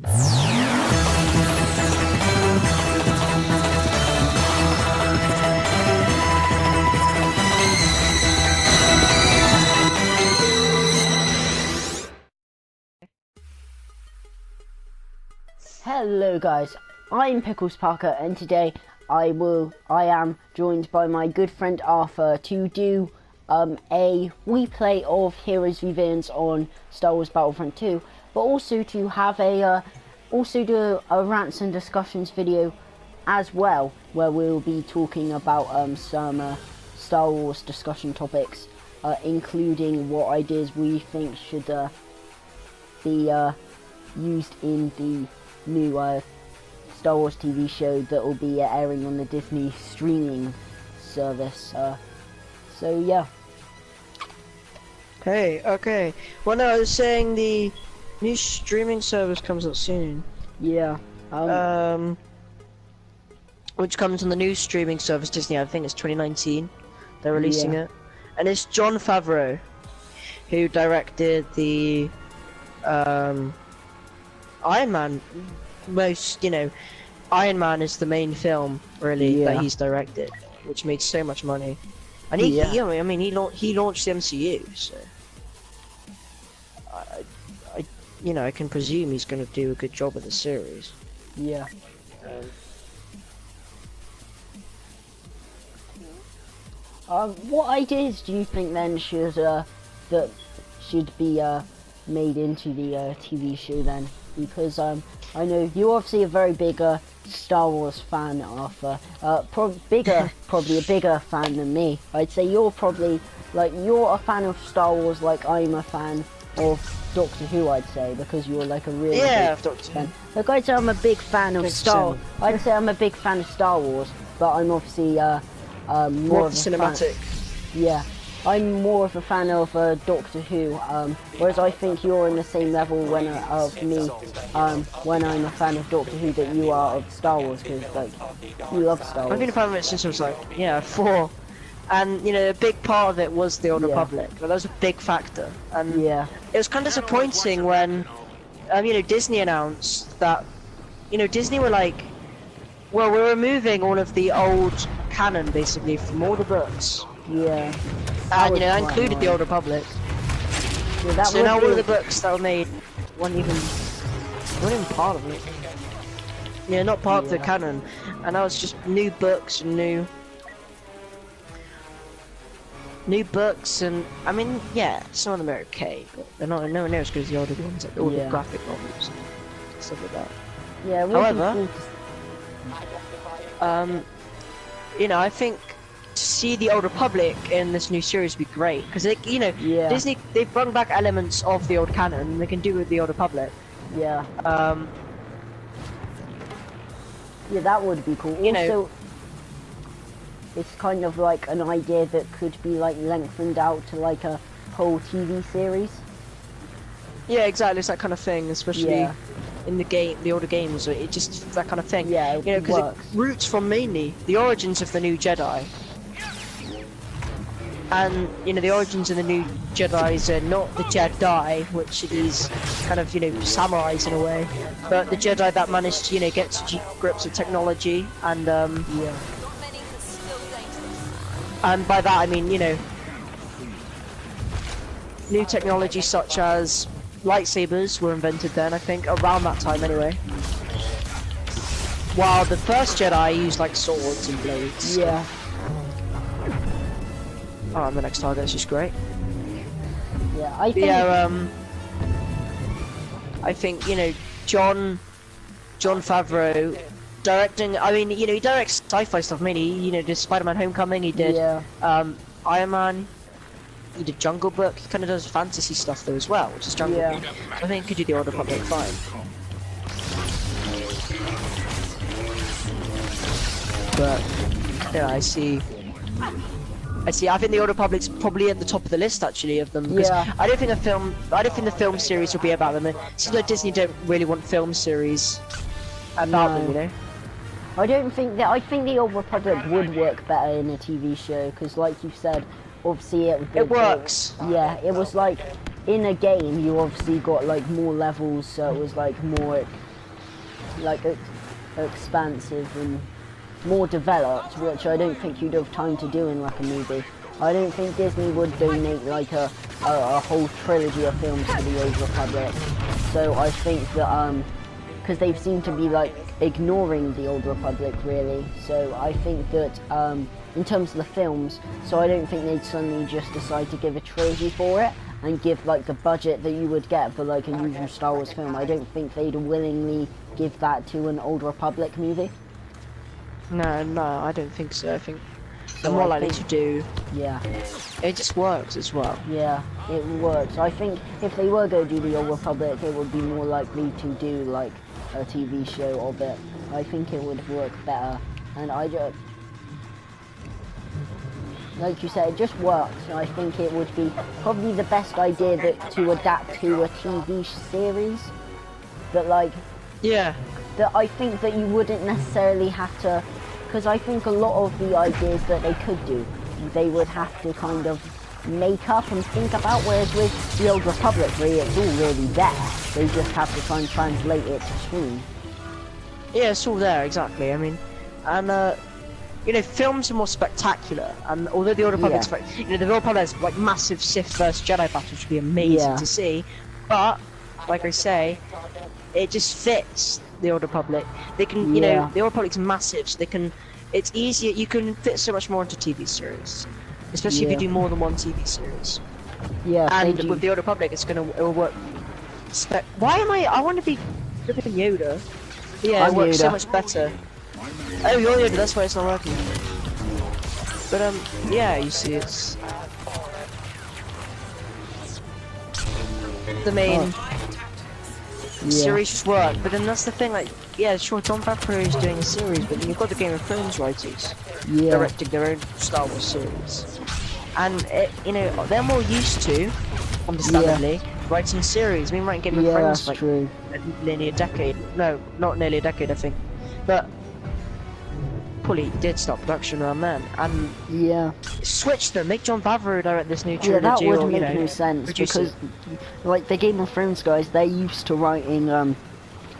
Hello guys, I'm Pickles Parker, and today I am joined by my good friend Arthur to do a replay of Heroes v Villains on Star Wars Battlefront 2, but also to have a do a rants and discussions video as well, where we'll be talking about some Star Wars discussion topics, including what ideas we think should be used in the new Star Wars TV show that will be airing on the Disney streaming service. So yeah. Okay. Well, no, I was saying the new streaming service comes out soon. Yeah. Which comes on the new streaming service Disney. I think it's 2019. They're releasing it, and it's Jon Favreau who directed the Iron Man. Iron Man is the main film really that he's directed, which made so much money, and he launched the MCU, so I can presume he's going to do a good job with the series. Yeah. What ideas do you think then should be made into the TV show then? Because I know you're obviously a very big Star Wars fan, Arthur. Probably a bigger fan than me. I'd say you're probably you're a fan of Star Wars, like I'm a fan of Doctor Who. I'd say, because you're like a really big Doctor fan. Look, I'd say I'm a big fan of I'd say I'm a big fan of Star Wars, but I'm obviously more of a cinematic. Yeah. I'm more of a fan of Doctor Who, whereas I think you're in the same level when I'm a fan of Doctor Who that you are of Star Wars, because you love Star Wars. I've been a fan of it since I was 4, and a big part of it was the Old Republic. But that was a big factor, and it was kind of disappointing when Disney announced that Disney were like, well, we're removing all of the old canon basically from all the books. Yeah. And that included the Old Republic. Yeah, so now all of the books that were made weren't even part of it. Yeah, not part of the canon. And now it's just new books and new books, and I mean, some of them are okay, but they're not nowhere near as good as the older ones, like all the graphic novels and stuff like that. Yeah. However, I think to see the Old Republic in this new series would be great, because Disney, they've brought back elements of the old canon and they can do with the Old Republic. Yeah, that would be cool. Also, it's kind of like an idea that could be lengthened out to a whole TV series. Yeah, exactly. It's that kind of thing, especially in the older games. It just that kind of thing. Yeah, because it roots from mainly the origins of the new Jedi. And the origins of the new Jedis are not the Jedi, which are these kind of samurais in a way, but the Jedi that managed to get to grips with technology, and and by that I mean new technology such as lightsabers were invented then, I think around that time anyway. While the first Jedi used swords and blades. Yeah. Oh, I'm the next target. It's just great. Yeah, I think. Jon Favreau directing. I mean, he directs sci-fi stuff mainly. He did Spider-Man: Homecoming. He did Iron Man. He did Jungle Book. He kind of does fantasy stuff though as well, which is Jungle Book. So I think he could do the Old Republic fine. But I see. I think the Old Republic's probably at the top of the list actually of them, because I don't think the film series will be about them. It seems like Disney don't really want film series about them, I don't think that. I think the Old Republic would work better in a TV show, because like you said, obviously it works. Yeah, it was in a game you obviously got like more levels, so it was like more like expansive and more developed, which I don't think you'd have time to do in like a movie. I don't think Disney would donate like a whole trilogy of films to the Old Republic. So I think that because they've seemed to be like ignoring the Old Republic really. So I think that in terms of the films, so I don't think they'd suddenly just decide to give a trilogy for it and give like the budget that you would get for like a usual Star Wars film. I don't think they'd willingly give that to an Old Republic movie. No, I don't think so. I think they're more likely to do. Yeah. It just works as well. Yeah, it works. I think if they were going to do the Old Republic, it would be more likely to do like a TV show of it. I think it would work better, and I just, like you said, it just works. I think it would be probably the best idea that to adapt to a TV series. But like, yeah, that I think that you wouldn't necessarily have to, because I think a lot of the ideas that they could do, they would have to kind of make up and think about, whereas with the Old Republic, really, it's all really there. They just have to try and translate it to screen. Yeah, it's all there, exactly. I mean, and you know, films are more spectacular, and although the Old Republic's, you know, the Old Republic's like massive Sith versus Jedi battle, which would be amazing to see, but like I say, it just fits the Old Republic. They can, you know, the Old Republic's massive, so they can. It's easier. You can fit so much more into TV series, especially if you do more than one TV series. Yeah, and with the Old Republic, it'll work. Why am I want to be flipping Yoda? Yeah, it works so much better. Oh, you're Yoda. That's why it's not working. But yeah, you see, it's the main. Series just work, but then that's the thing, like, yeah, sure, Jon Favreau is doing a series, but then you've got the Game of Thrones writers directing their own Star Wars series. And, you know, they're more used to, understandably, writing series. I mean, writing Game of Thrones for like nearly a decade. No, not nearly a decade, I think. But probably did start production around then. And switch them, make Jon Favreau direct this new trilogy. Yeah, that would make no sense because, like, the Game of Thrones guys, they're used to writing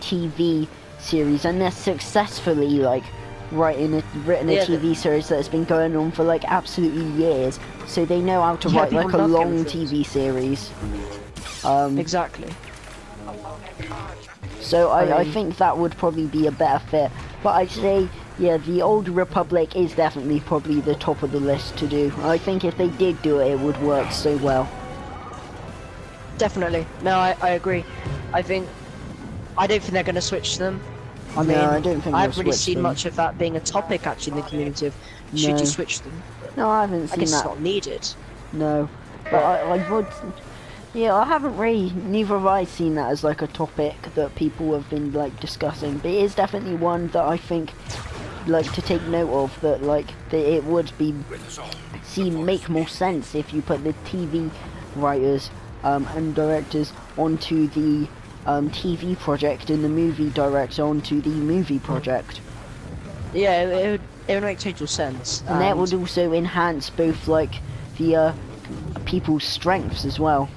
TV series, and they're successfully like written a TV series that's been going on for like absolutely years. So they know how to write like a long TV series. Exactly. So I think that would probably be a better fit. But I'd say, yeah, the Old Republic is definitely probably the top of the list to do. I think if they did do it, it would work so well. Definitely. No, I agree. I don't think they're going to switch them. I mean, I don't think I haven't really seen much of that being a topic actually in the community of should you switch them. No, I haven't seen that. I guess it's not needed. No, but I would. Yeah, I haven't really, neither have I seen that as like a topic that people have been like discussing, but it is definitely one that I think like to take note of, that like that it would make more sense if you put the TV writers and directors onto the TV project and the movie director onto the movie project. Yeah, it would make total sense. And that would also enhance both like the people's strengths as well,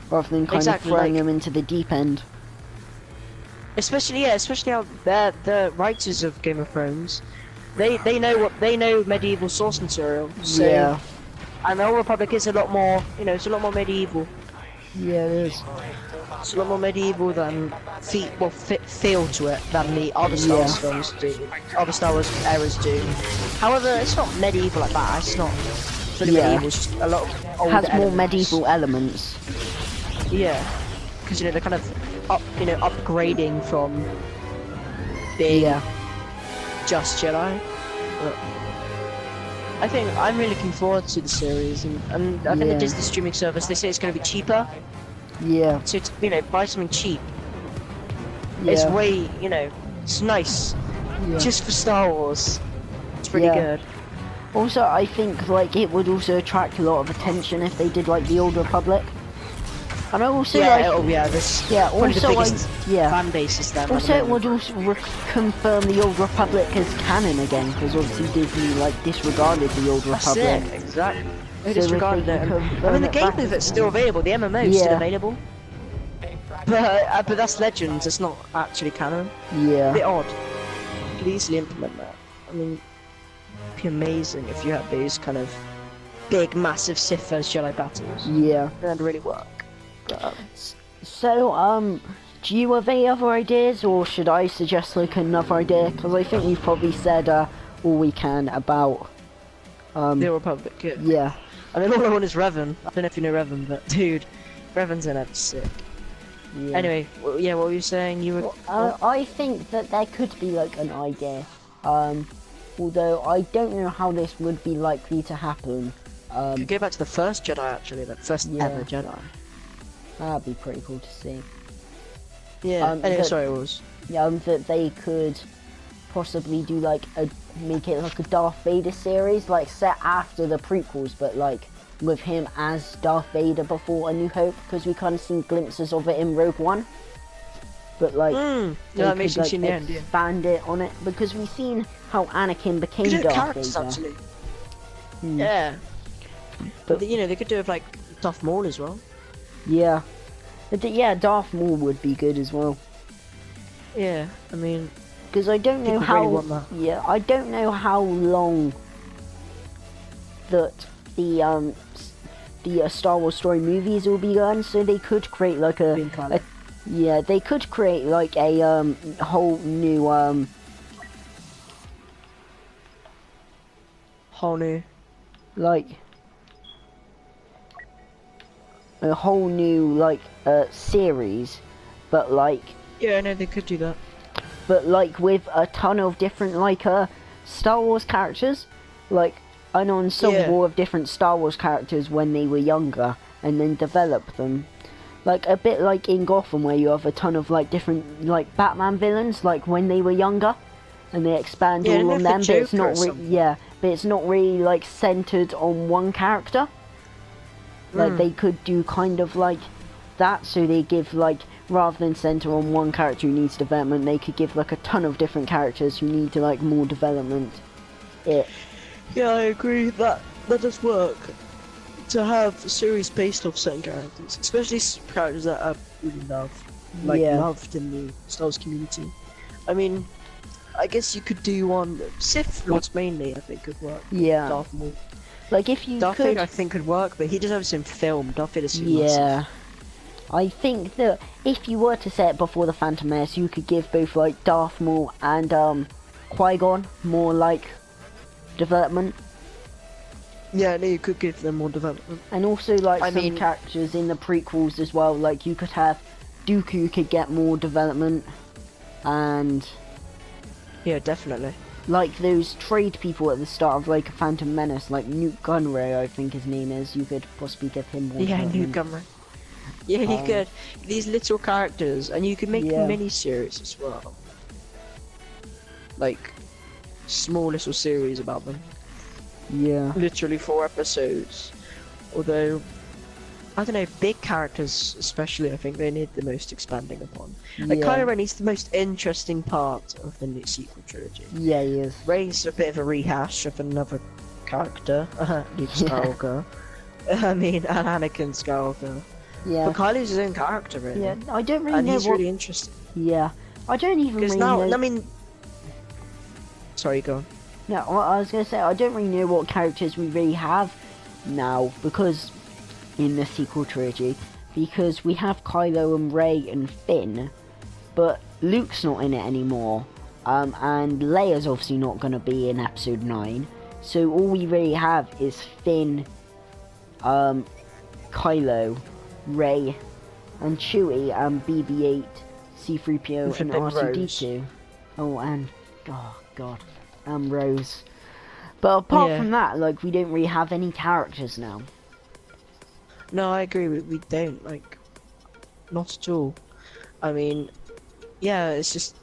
rather than kind of throwing them into the deep end. Especially how the writers of Game of Thrones, they know medieval source material. So, and the Old Republic is a lot more, it's a lot more medieval. Yeah, it is. It's a lot more medieval than feel to it than the other Star Wars films do, other Star Wars eras do. However, it's not medieval like that. It's not fully medieval. It's just a lot of old has more elements. medieval elements. Yeah, because they're kind of upgrading from being just Jedi. But I think I'm really looking forward to the series, and I think the Disney streaming service, they say it's going to be cheaper. Yeah. So it's, buy something cheap. Yeah. It's way, it's nice. Yeah. Just for Star Wars. It's pretty good. Also, I think like it would also attract a lot of attention if they did like the Old Republic. And I also also fan bases then. Also, it would also confirm the Old Republic as canon again, because obviously Disney like disregarded the Old Republic. That's it, exactly. They disregarded it. I mean, the game of it's still available. The MMO is still available. But that's Legends. It's not actually canon. Yeah. A bit odd. You could easily implement that. I mean, it'd be amazing if you had these kind of big, massive Sith vs Jedi battles. Yeah. That'd really work. But, so, do you have any other ideas, or should I suggest like another idea? Because I think we've probably said all we can about the Republic. Yeah. I mean, all I want is Revan. I don't know if you know Revan, but dude, Revan's in it. Sick. Yeah. Anyway, yeah, what were you saying? You were. I think that there could be like an idea, although I don't know how this would be likely to happen. Could go back to the first Jedi, actually, the first ever Jedi. That'd be pretty cool to see. Yeah. Anyway, sorry, it was. That they could possibly do like make it like a Darth Vader series, like set after the prequels, but like with him as Darth Vader before A New Hope, because we kind of seen glimpses of it in Rogue One. But like, that makes sense in the end. Expand it on it, because we've seen how Anakin became Darth Vader. Actually. Yeah. But you know, they could do it with like Darth Maul as well. Yeah. Yeah, Darth Maul would be good as well. Yeah, I mean, because I don't know how. Really want that. Yeah, I don't know how long that the Star Wars story movies will be going. So they could create like they could create like a whole new like a whole new like series, but like. Yeah, I know they could do that. But like with a ton of different like Star Wars characters, like I know in Civil War of different Star Wars characters when they were younger, and then develop them, like a bit like in Gotham where you have a ton of like different like Batman villains like when they were younger, and they expand all on them. But it's not but it's not really like centered on one character. Like they could do kind of like that, so they give like, rather than center on one character who needs development, they could give like a ton of different characters who need to like more development. Yeah, I agree that does work. To have a series based off certain characters, especially characters that I really loved in the Star Wars community. I mean, I guess you could do one Sith Lords mainly. I think could work. Yeah. Darth Maul. Like if you Darth Vader, I think could work, but he deserves in film. Darth Vader's too massive. massive. I think that if you were to set it before the Phantom Menace, you could give both like Darth Maul and Qui-Gon more like development. Yeah, no, you could give them more development. And also like some characters in the prequels as well. Like you could have Dooku could get more development, and yeah, definitely. Like those trade people at the start of like a Phantom Menace, like Newt Gunray, I think his name is. You could possibly give him more. Yeah, Newt Gunray. Yeah, you could. These little characters, and you could make mini-series as well. Like, small little series about them. Yeah. Literally 4 episodes. Although, I don't know, big characters especially, I think they need the most expanding upon. Like, Kylo Ren is the most interesting part of the new sequel trilogy. Yeah, he is. Rey's a bit of a rehash of another character, Luke Skywalker. I mean, and Anakin Skywalker. Yeah. But Kylo's his own character, really. Yeah, I don't really know. And he's really interesting. Yeah. I don't even really know. I mean... Sorry, go on. No, I was going to say, I don't really know what characters we really have now, because... in the sequel trilogy, because we have Kylo and Rey and Finn, but Luke's not in it anymore, and Leia's obviously not going to be in episode 9, so all we really have is Finn, Kylo, Rey, and Chewie, and BB-8, C-3PO, and R2-D2. Oh, and, oh god, and Rose. But apart from that, like, we don't really have any characters now. No, I agree, we don't, like, not at all. I mean, yeah, it's just,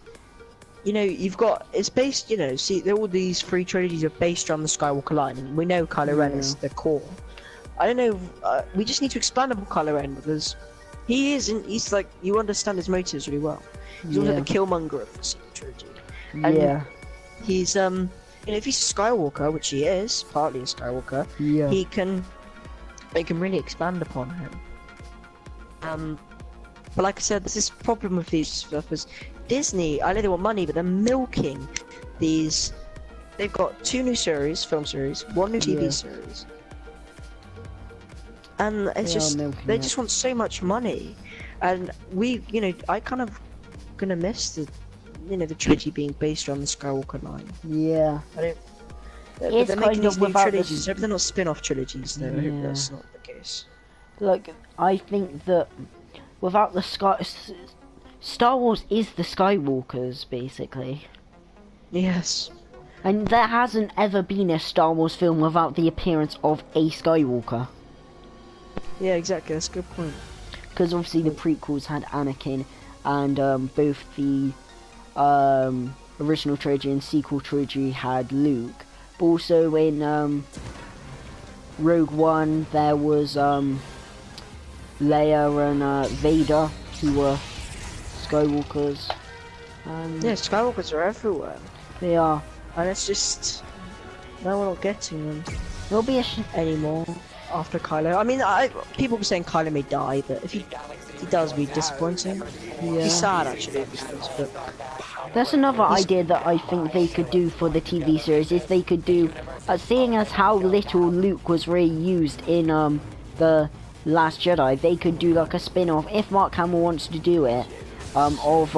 you know, you've got, it's based, you know, see, all these 3 trilogies are based around the Skywalker line, and we know Kylo Ren is the core. I don't know, we just need to expand upon Kylo Ren, because he's like, you understand his motives really well. He's also the Killmonger of the sequel trilogy. And he's, you know, if he's a Skywalker, which he is, partly a Skywalker, he can they can really expand upon it. But like I said, there's this problem with these stuff is Disney, I know they want money, but they're milking these. They've got 2 new series, film series, 1 new TV series. And it's they just want so much money. And I kind of gonna miss the trilogy being based on the Skywalker line. Yeah. But they're making these new trilogies. They're not spin-off trilogies, though. I hope that's not the case. Like, I think that without the Star Wars is the Skywalkers, basically. Yes. And there hasn't ever been a Star Wars film without the appearance of a Skywalker. Yeah, exactly. That's a good point. Because obviously the prequels had Anakin, and both the original trilogy and sequel trilogy had Luke. But also in Rogue One there was Leia and Vader, who were Skywalkers. Yeah, Skywalkers are everywhere. They are. And it's just... now we're not getting them There'll be anymore after Kylo. I mean, people were saying Kylo may die, but if he does, be disappointing. Yeah. He's sad, actually, if he does, but... That's another idea that I think they could do for the TV series, is they could do, seeing as how little Luke was really used in the Last Jedi, they could do like a spin-off, if Mark Hamill wants to do it, of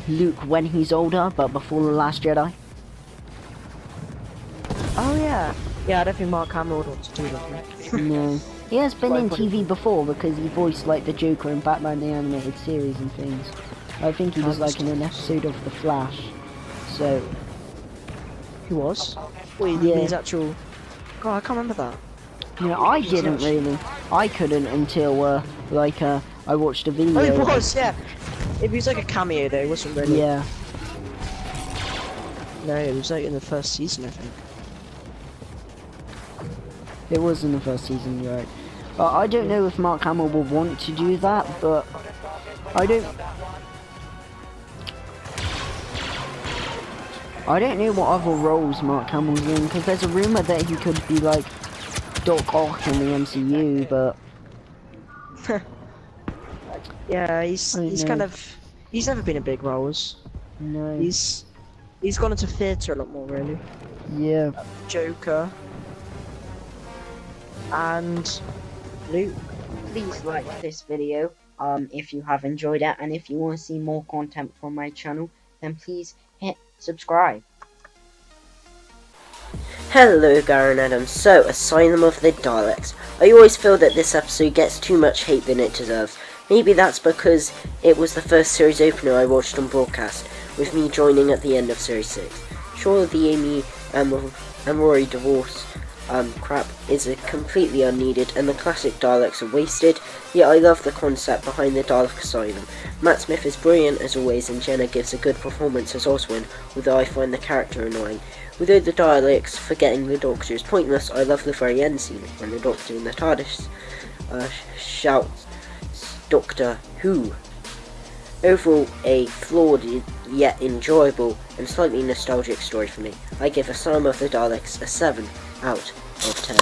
Luke when he's older, but before the Last Jedi. Oh yeah. Yeah, I don't think Mark Hamill would want to do that. No. He has been in TV before because he voiced like the Joker in Batman the Animated Series and things. I think he was like in an episode of The Flash. So... He was? Wait, his actual... God, I can't remember that. No, I didn't really. I couldn't until I watched a video. Oh, it was, yeah. It was like a cameo though, it wasn't really. Yeah. No, it was like in the first season, I think. It was in the first season, you're right. I don't know if Mark Hamill will want to do that, but I don't know what other roles Mark Hamill's in, because there's a rumour that he could be like Doc Ock in the MCU, but... yeah, he's never been in big roles. No. He's gone into theatre a lot more, really. Yeah. Joker. And Luke. Please like this video if you have enjoyed it, and if you want to see more content from my channel, then please hit subscribe. Hello, Garen Adams. So, Asylum of the Daleks. I always feel that this episode gets too much hate than it deserves. Maybe that's because it was the first series opener I watched on broadcast, with me joining at the end of Series 6. Sure, the Amy and Rory divorce crap is completely unneeded, and the classic Daleks are wasted, yet I love the concept behind the Dalek Asylum. Matt Smith is brilliant as always, and Jenna gives a good performance as Oswin, although I find the character annoying. Although the Daleks forgetting the Doctor is pointless, I love the very end scene, when the Doctor in the TARDIS shouts, "Doctor Who?" Overall, a flawed yet enjoyable and slightly nostalgic story for me. I give Asylum of the Daleks a 7 out of 10.